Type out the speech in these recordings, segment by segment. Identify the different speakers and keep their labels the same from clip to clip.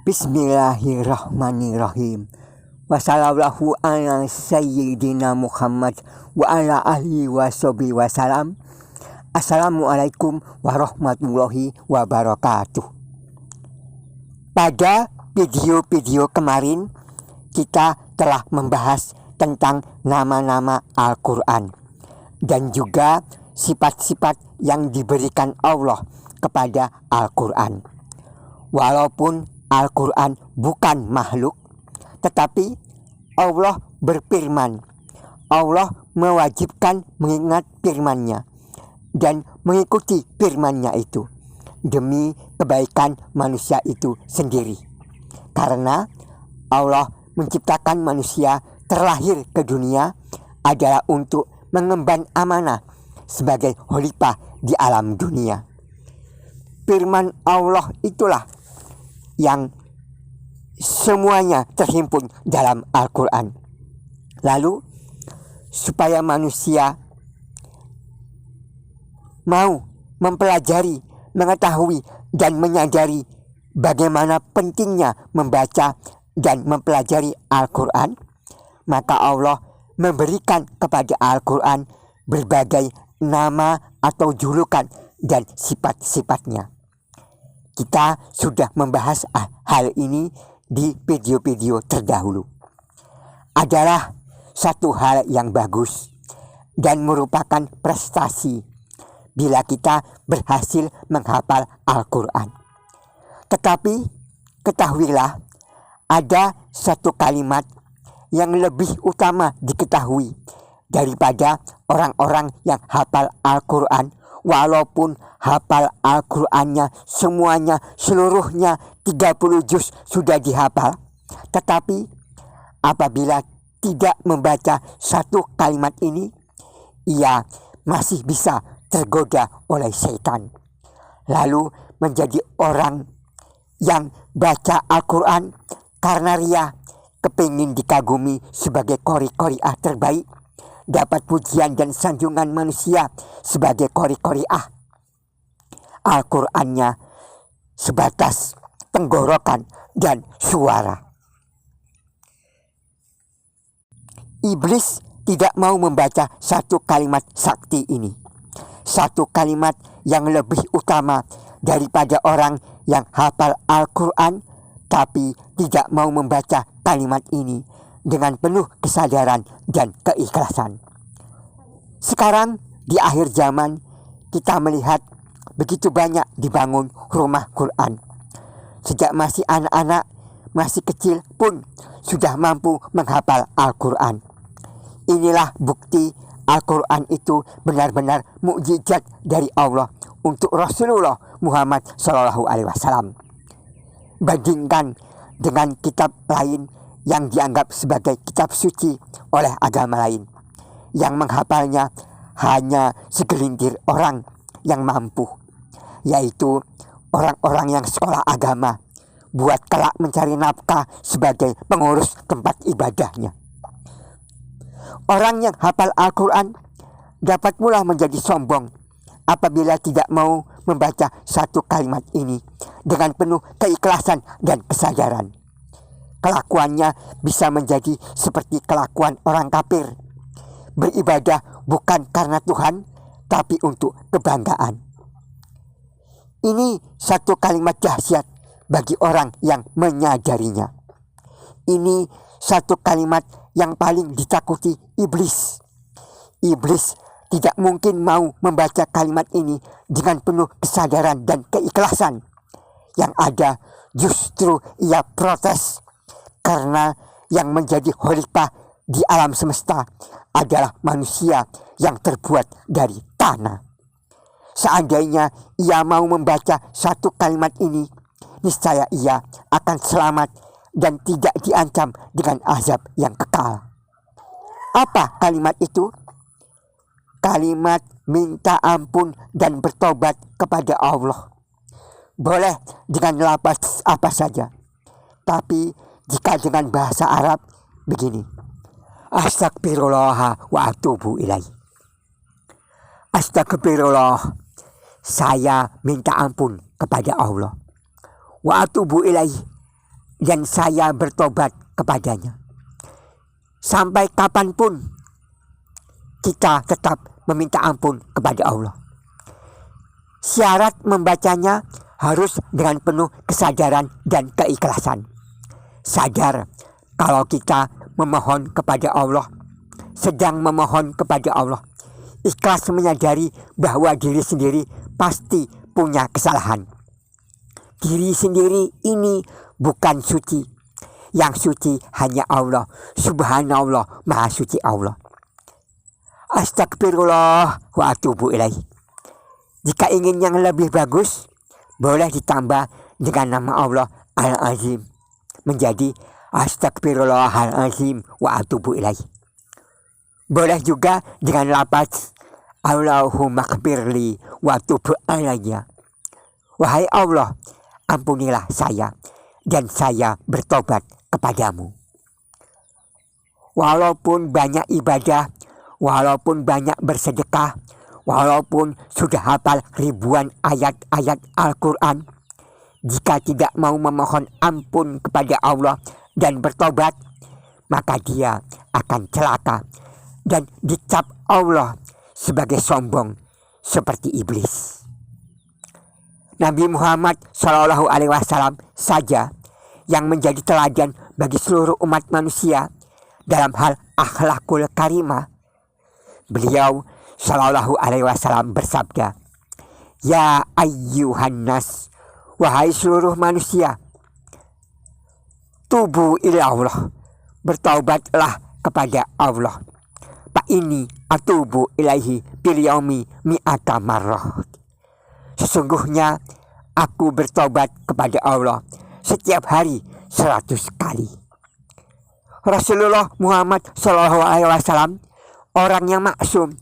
Speaker 1: Bismillahirrahmanirrahim. Wassallallahu ala sayyidina Muhammad wa ala ahli wa sahbihi wasalam. Assalamualaikum warahmatullahi wabarakatuh. Pada video-video kemarin kita telah membahas tentang nama-nama Al-Quran dan juga sifat-sifat yang diberikan Allah kepada Al-Quran. Walaupun Al-Quran bukan makhluk, tetapi Allah berfirman. Allah mewajibkan mengingat firman-Nya dan mengikuti firman-Nya itu demi kebaikan manusia itu sendiri. Karena Allah menciptakan manusia terlahir ke dunia adalah untuk mengemban amanah sebagai khalifah di alam dunia. Firman Allah itulah yang semuanya terhimpun dalam Al-Quran. Lalu supaya manusia mau mempelajari, mengetahui dan menyadari bagaimana pentingnya membaca dan mempelajari Al-Quran, maka Allah memberikan kepada Al-Quran berbagai nama atau julukan dan sifat-sifatnya. Kita sudah membahas hal ini di video-video terdahulu. Adalah satu hal yang bagus dan merupakan prestasi bila kita berhasil menghafal Al-Quran. Tetapi ketahuilah, ada satu kalimat yang lebih utama diketahui daripada orang-orang yang hafal Al-Quran. Walaupun hafal Al-Qurannya semuanya, seluruhnya 30 juz sudah dihafal, tetapi apabila tidak membaca satu kalimat ini, ia masih bisa tergoda oleh setan, lalu menjadi orang yang baca Al-Quran karena ria, kepingin dikagumi sebagai qori-qori'ah terbaik, dapat pujian dan sanjungan manusia sebagai qori-qori'ah. Al-Qur'annya sebatas tenggorokan dan suara. Iblis tidak mau membaca satu kalimat sakti ini, satu kalimat yang lebih utama daripada orang yang hafal Al-Quran tapi tidak mau membaca kalimat ini dengan penuh kesadaran dan keikhlasan. Sekarang di akhir zaman kita melihat begitu banyak dibangun rumah Quran. Sejak masih anak-anak, masih kecil pun sudah mampu menghafal Al-Quran. Inilah bukti Al-Quran itu benar-benar mukjizat dari Allah untuk Rasulullah Muhammad SAW. Bandingkan dengan kitab lain yang dianggap sebagai kitab suci oleh agama lain, yang menghafalnya hanya segelintir orang yang mampu, yaitu orang-orang yang sekolah agama buat kelak mencari nafkah sebagai pengurus tempat ibadahnya. Orang yang hafal Al-Quran dapat pula menjadi sombong apabila tidak mau membaca satu kalimat ini dengan penuh keikhlasan dan kesadaran. Kelakuannya bisa menjadi seperti kelakuan orang kafir, beribadah bukan karena Tuhan, tapi untuk kebanggaan. Ini satu kalimat dahsyat bagi orang yang menyadarinya. Ini satu kalimat yang paling ditakuti iblis. Iblis tidak mungkin mau membaca kalimat ini dengan penuh kesadaran dan keikhlasan. Yang ada justru ia protes, karena yang menjadi khalifah di alam semesta adalah manusia yang terbuat dari tanah. Seandainya ia mau membaca satu kalimat ini, niscaya ia akan selamat dan tidak diancam dengan azab yang kekal. Apa kalimat itu? Kalimat minta ampun dan bertobat kepada Allah. Boleh dengan lafaz apa saja, tapi jika dengan bahasa Arab begini: Astagfirullah wa atubu ilaih. Astagfirullah, saya minta ampun kepada Allah. Wa atubu ilaih, dan saya bertobat kepadanya. Sampai kapanpun kita tetap meminta ampun kepada Allah. Syarat membacanya harus dengan penuh kesadaran dan keikhlasan. Sadar kalau kita memohon kepada Allah, sedang memohon kepada Allah. Ikhlas menyadari bahwa diri sendiri pasti punya kesalahan. Diri sendiri ini bukan suci. Yang suci hanya Allah. Subhanallah, maha suci Allah. Astagfirullah wa atubu ilaih. Jika ingin yang lebih bagus, boleh ditambah dengan nama Allah Al-Azim. Menjadi Astagfirullahalazim wa atubu ilaih. Boleh juga dengan lafaz Allahumma gfirli wa tub alayya. Wahai Allah, ampunilah saya dan saya bertobat kepadamu. Walaupun banyak ibadah, walaupun banyak bersedekah, walaupun sudah hafal ribuan ayat-ayat Al-Quran, jika tidak mau memohon ampun kepada Allah dan bertobat, maka dia akan celaka dan dicap Allah sebagai sombong seperti iblis. Nabi Muhammad SAW saja yang menjadi teladan bagi seluruh umat manusia dalam hal akhlakul karimah. Beliau SAW bersabda, "Ya ayyuhan nas, wahai seluruh manusia, tubu ila Allah, bertaubatlah kepada Allah. Pak ini atubu ilaihi bil yaumi mi'ata marrah. Sesungguhnya aku bertobat kepada Allah setiap hari 100 kali." Rasulullah Muhammad SAW orang yang maksum,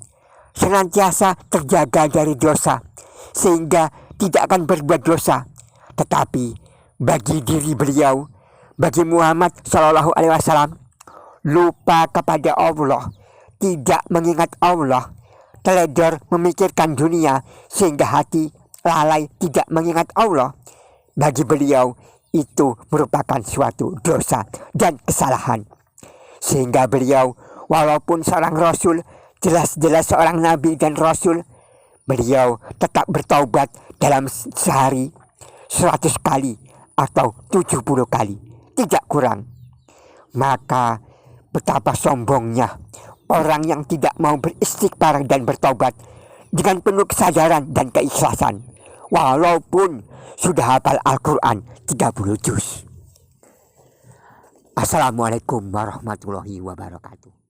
Speaker 1: senantiasa terjaga dari dosa sehingga tidak akan berbuat dosa. Tetapi bagi diri beliau, bagi Muhammad SAW, lupa kepada Allah, tidak mengingat Allah, teledor memikirkan dunia sehingga hati lalai tidak mengingat Allah, bagi beliau itu merupakan suatu dosa dan kesalahan. Sehingga beliau walaupun seorang Rasul, jelas-jelas seorang Nabi dan Rasul, beliau tetap bertaubat dalam sehari 100 kali atau 70 kali, tidak kurang. Maka betapa sombongnya orang yang tidak mau beristighfar dan bertaubat dengan penuh kesadaran dan keikhlasan, walaupun sudah hafal Al-Quran 30 juz. Assalamualaikum warahmatullahi wabarakatuh.